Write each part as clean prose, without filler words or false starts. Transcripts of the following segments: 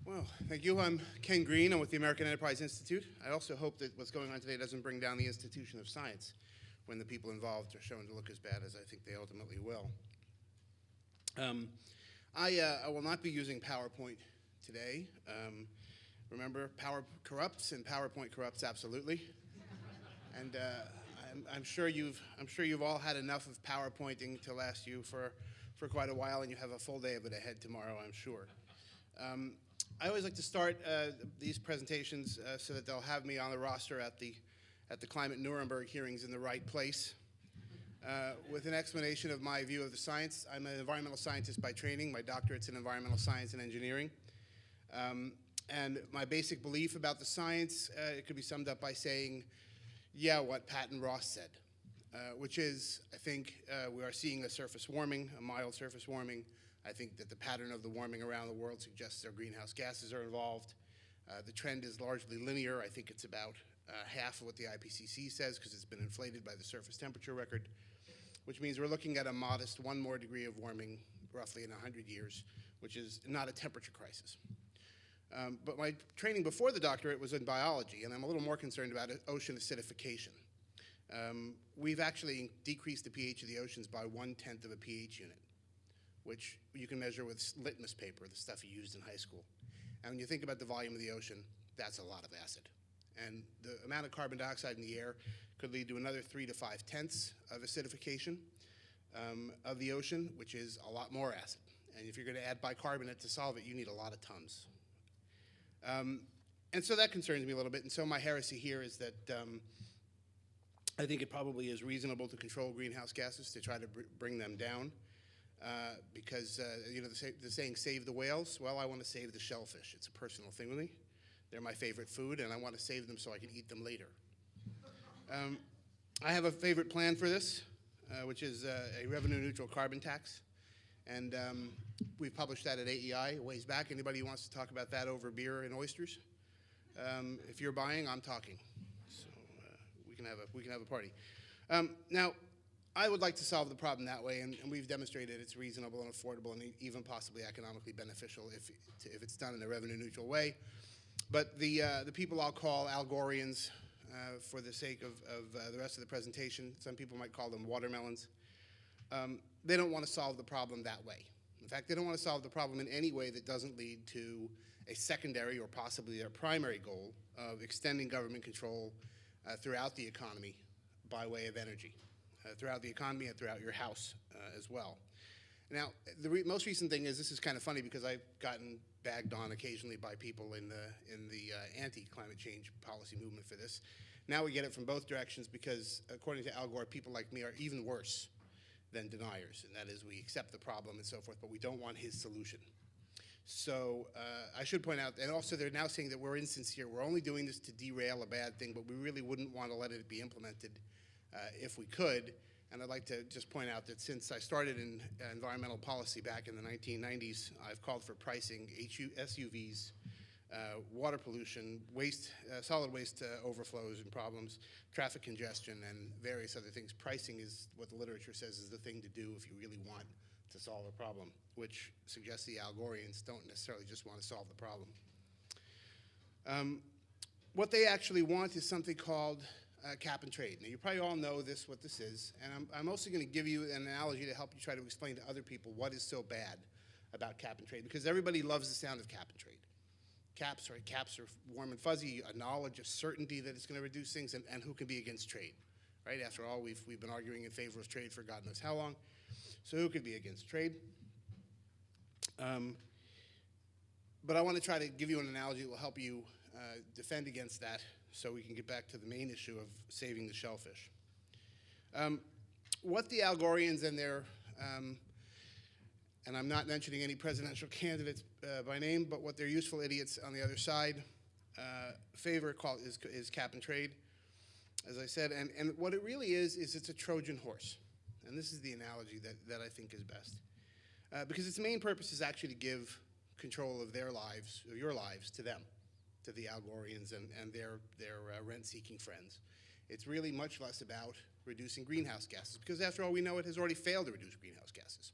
Well, thank you. I'm Ken Green. I'm with the American Enterprise Institute. I also hope that what's going on today doesn't bring down the institution of science when the people involved are shown to look as bad as I think they ultimately will. I will not be using PowerPoint today. Remember, power corrupts, and PowerPoint corrupts absolutely. And I'm sure you've all had enough of PowerPointing to last you for quite a while, and you have a full day of it ahead tomorrow, I'm sure. I always like to start these presentations so that they'll have me on the roster at the Climate Nuremberg hearings in the right place, with an explanation of my view of the science. I'm an environmental scientist by training. My doctorate's in environmental science and engineering. And my basic belief about the science, it could be summed up by saying, yeah, what Pat and Ross said, which is, I think we are seeing a surface warming, a mild surface warming. I think that the pattern of the warming around the world suggests that greenhouse gases are involved. The trend is largely linear. I think it's about half of what the IPCC says because it's been inflated by the surface temperature record, which means we're looking at a modest 1 more degree of warming roughly in 100 years, which is not a temperature crisis. But my training before the doctorate was in biology, and I'm a little more concerned about ocean acidification. We've actually decreased the pH of the oceans by 1/10 of a pH unit, which you can measure with litmus paper, the stuff you used in high school. And when you think about the volume of the ocean, that's a lot of acid. And the amount of carbon dioxide in the air could lead to another 3 to 5/10 of acidification of the ocean, which is a lot more acid. And if you're going to add bicarbonate to solve it, you need a lot of tons. And so that concerns me a little bit. And so my heresy here is that I think it probably is reasonable to control greenhouse gases to try to bring them down. Because you know, the saying, save the whales. Well, I want to save the shellfish. It's a personal thing with me. They're my favorite food, and I want to save them so I can eat them later. I have a favorite plan for this, which is a revenue-neutral carbon tax. And we've published that at AEI a ways back. Anybody who wants to talk about that over beer and oysters? If you're buying, I'm talking. So we can have a party. Now, I would like to solve the problem that way, and we've demonstrated it's reasonable and affordable and even possibly economically beneficial if it's done in a revenue-neutral way. But the people I'll call Algorians, for the sake of the rest of the presentation, some people might call them watermelons, they don't want to solve the problem that way. In fact, they don't want to solve the problem in any way that doesn't lead to a secondary or possibly their primary goal of extending government control throughout the economy by way of energy. Throughout the economy and throughout your house as well. Now, the most recent thing is, this is kind of funny because I've gotten bagged on occasionally by people in the anti-climate change policy movement for this. Now we get it from both directions because, according to Al Gore, people like me are even worse than deniers, and that is we accept the problem and so forth, but we don't want his solution. So I should point out, and also they're now saying that we're insincere. We're only doing this to derail a bad thing, but we really wouldn't want to let it be implemented if we could. And I'd like to just point out that since I started in environmental policy back in the 1990s, I've called for pricing SUVs, water pollution, waste, solid waste overflows and problems, traffic congestion, and various other things. Pricing is what the literature says is the thing to do if you really want to solve a problem, which suggests the Algorians don't necessarily just want to solve the problem. What they actually want is something called cap and trade. Now, you probably all know what this is, and I'm also going to give you an analogy to help you try to explain to other people what is so bad about cap and trade, because everybody loves the sound of cap and trade. Caps are warm and fuzzy, a knowledge, a certainty that it's going to reduce things, and who can be against trade, right? After all, we've been arguing in favor of trade for God knows how long, so who could be against trade? But I want to try to give you an analogy that will help you defend against that, so we can get back to the main issue of saving the shellfish. What the Algorians and their, and I'm not mentioning any presidential candidates by name, but what their useful idiots on the other side favor is cap and trade, as I said. And what it really is it's a Trojan horse. And this is the analogy that I think is best. Because its main purpose is actually to give control of their lives, or your lives, to them, to the Algorians and their rent-seeking friends. It's really much less about reducing greenhouse gases, because after all, we know it has already failed to reduce greenhouse gases.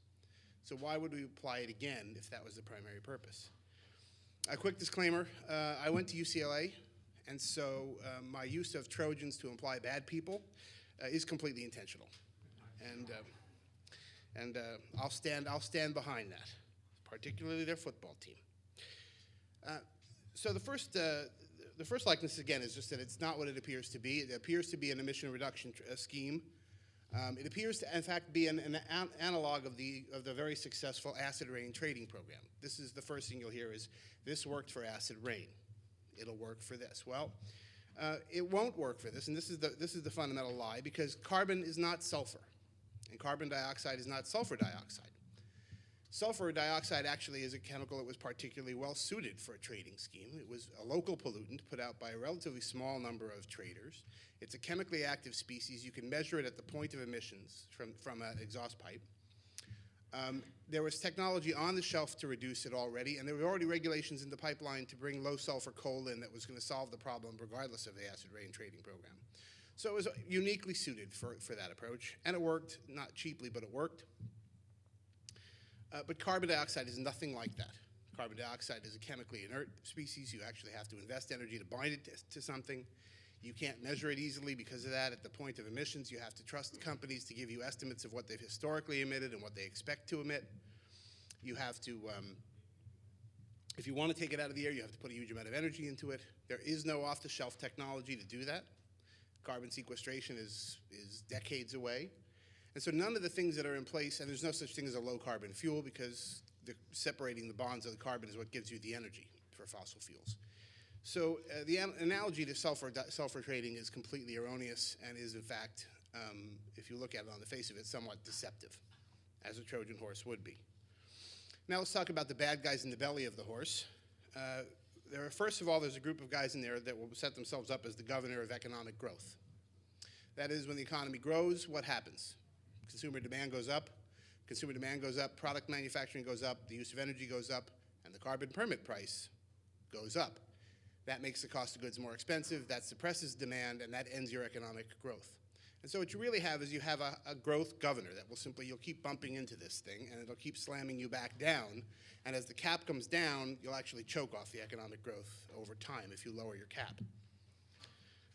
So why would we apply it again if that was the primary purpose? A quick disclaimer, I went to UCLA, and so my use of Trojans to imply bad people is completely intentional. And I'll stand behind that, particularly their football team. So the first likeness, again, is just that it's not what it appears to be. It appears to be an emission reduction scheme. It appears to, in fact, be an analog of the very successful acid rain trading program. This is the first thing you'll hear is, this worked for acid rain. It'll work for this. Well, it won't work for this, and this is the fundamental lie, because carbon is not sulfur, and carbon dioxide is not sulfur dioxide. Sulfur dioxide actually is a chemical that was particularly well suited for a trading scheme. It was a local pollutant put out by a relatively small number of traders. It's a chemically active species. You can measure it at the point of emissions from an exhaust pipe. There was technology on the shelf to reduce it already, and there were already regulations in the pipeline to bring low sulfur coal in that was going to solve the problem regardless of the acid rain trading program. So it was uniquely suited for that approach, and it worked, not cheaply, but it worked. But carbon dioxide is nothing like that. Carbon dioxide is a chemically inert species. You actually have to invest energy to bind it to something. You can't measure it easily because of that. At the point of emissions, you have to trust companies to give you estimates of what they've historically emitted and what they expect to emit. You have to, if you want to take it out of the air, you have to put a huge amount of energy into it. There is no off-the-shelf technology to do that. Carbon sequestration is decades away. And so none of the things that are in place, and there's no such thing as a low-carbon fuel, because separating the bonds of the carbon is what gives you the energy for fossil fuels. So the analogy to sulfur trading is completely erroneous and is, in fact, if you look at it on the face of it, somewhat deceptive, as a Trojan horse would be. Now let's talk about the bad guys in the belly of the horse. First of all, there's a group of guys in there that will set themselves up as the governor of economic growth. That is, when the economy grows, what happens? Consumer demand goes up. Consumer demand goes up, product manufacturing goes up, the use of energy goes up, and the carbon permit price goes up. That makes the cost of goods more expensive, that suppresses demand, and that ends your economic growth. And so what you really have is you have a growth governor that will simply, you'll keep bumping into this thing, and it'll keep slamming you back down, and as the cap comes down, you'll actually choke off the economic growth over time if you lower your cap.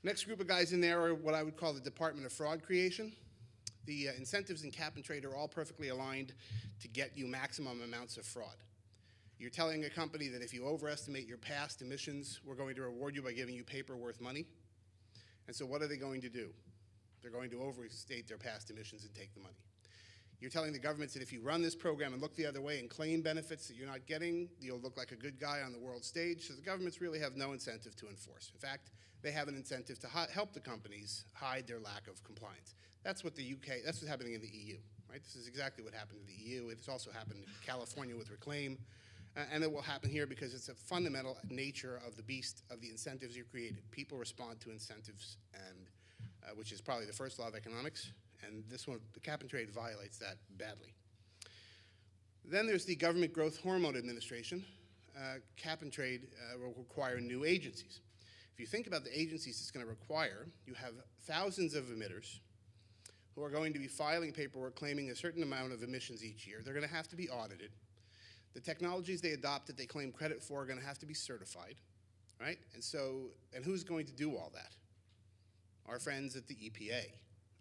Next group of guys in there are what I would call the Department of Fraud Creation. The incentives in cap and trade are all perfectly aligned to get you maximum amounts of fraud. You're telling a company that if you overestimate your past emissions, we're going to reward you by giving you paper worth money. And so what are they going to do? They're going to overstate their past emissions and take the money. You're telling the governments that if you run this program and look the other way and claim benefits that you're not getting, you'll look like a good guy on the world stage. So the governments really have no incentive to enforce. In fact, they have an incentive to help the companies hide their lack of compliance. That's what the UK, that's what's happening in the EU, right? This is exactly what happened in the EU. It's also happened in California with Reclaim. And it will happen here because it's a fundamental nature of the beast of the incentives you created. People respond to incentives, and which is probably the first law of economics. And this one, the cap and trade, violates that badly. Then there's the Government Growth Hormone Administration. Cap and trade will require new agencies. If you think about the agencies it's going to require, you have thousands of emitters who are going to be filing paperwork claiming a certain amount of emissions each year. They're going to have to be audited. The technologies they adopt that they claim credit for are going to have to be certified, right? And who's going to do all that? Our friends at the EPA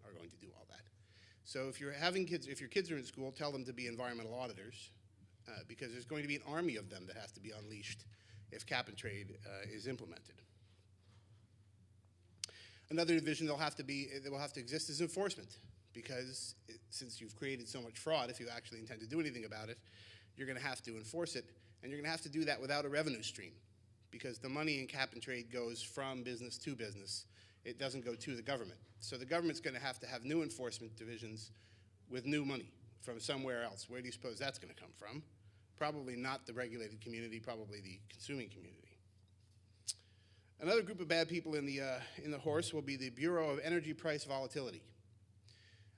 are going to do all that. So if you're having kids, if your kids are in school, tell them to be environmental auditors, because there's going to be an army of them that has to be unleashed if cap and trade is implemented. Another division that will have to exist is enforcement, because since you've created so much fraud, if you actually intend to do anything about it, you're going to have to enforce it, and you're going to have to do that without a revenue stream, because the money in cap and trade goes from business to business. It doesn't go to the government. So the government's going to have new enforcement divisions with new money from somewhere else. Where do you suppose that's going to come from? Probably not the regulated community, probably the consuming community. Another group of bad people in the horse will be the Bureau of Energy Price Volatility.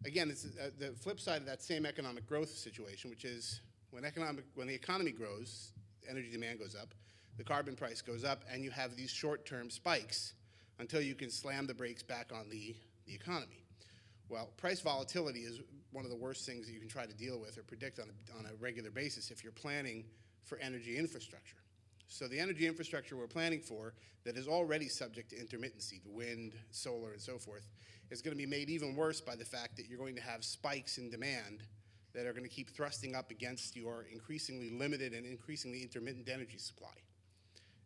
Again, it's the flip side of that same economic growth situation, which is when the economy grows, energy demand goes up, the carbon price goes up, and you have these short-term spikes until you can slam the brakes back on the economy. Well, price volatility is one of the worst things that you can try to deal with or predict on a regular basis if you're planning for energy infrastructure. So the energy infrastructure we're planning for that is already subject to intermittency, the wind, solar, and so forth, is going to be made even worse by the fact that you're going to have spikes in demand that are going to keep thrusting up against your increasingly limited and increasingly intermittent energy supply.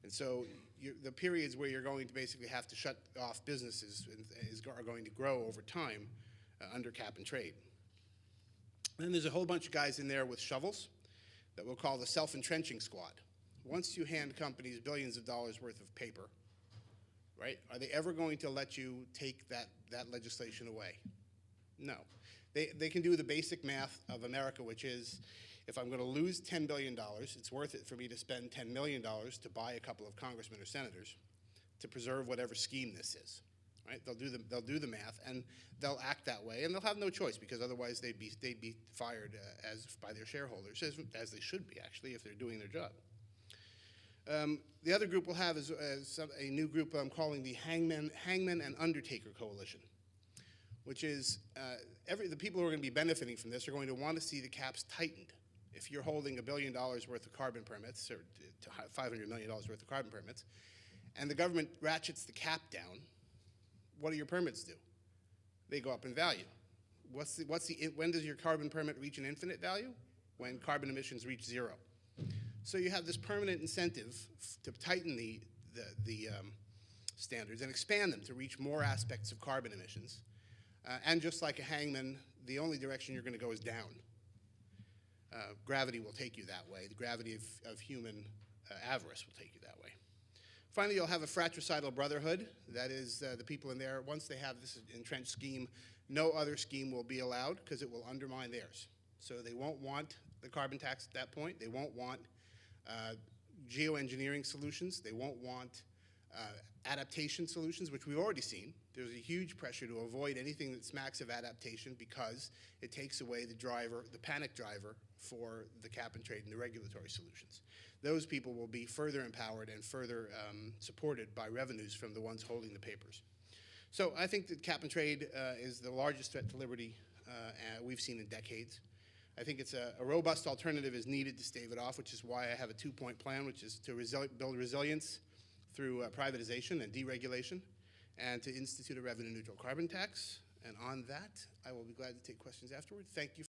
And so the periods where you're going to basically have to shut off businesses are going to grow over time under cap and trade. Then there's a whole bunch of guys in there with shovels that we'll call the self-entrenching squad. Once you hand companies billions of dollars worth of paper, right, are they ever going to let you take that legislation away? No. They can do the basic math of America, which is, if I'm going to lose $10 billion, it's worth it for me to spend $10 million to buy a couple of congressmen or senators to preserve whatever scheme this is. Right? They'll do the math, and they'll act that way, and they'll have no choice, because otherwise they'd be fired by their shareholders, as they should be, actually, if they're doing their job. The other group we'll have is a new group I'm calling the Hangman and Undertaker Coalition, which is the people who are going to be benefiting from this are going to want to see the caps tightened. If you're holding $1 billion worth of carbon permits, or $500 million worth of carbon permits, and the government ratchets the cap down, what do your permits do? They go up in value. When does your carbon permit reach an infinite value? When carbon emissions reach 0. So you have this permanent incentive to tighten the standards and expand them to reach more aspects of carbon emissions. And just like a hangman, the only direction you're going to go is down. Gravity will take you that way. The gravity of human avarice will take you that way. Finally, you'll have a fratricidal brotherhood. That is the people in there, once they have this entrenched scheme, no other scheme will be allowed because it will undermine theirs. So they won't want the carbon tax at that point. They won't want geoengineering solutions. They won't want adaptation solutions, which we've already seen. There's a huge pressure to avoid anything that smacks of adaptation because it takes away the panic driver for the cap and trade and the regulatory solutions. Those people will be further empowered and further supported by revenues from the ones holding the papers. So I think that cap and trade is the largest threat to liberty we've seen in decades. I think it's a robust alternative is needed to stave it off, which is why I have a 2-point plan, which is to build resilience through privatization and deregulation, and to institute a revenue-neutral carbon tax. And on that, I will be glad to take questions afterward. Thank you.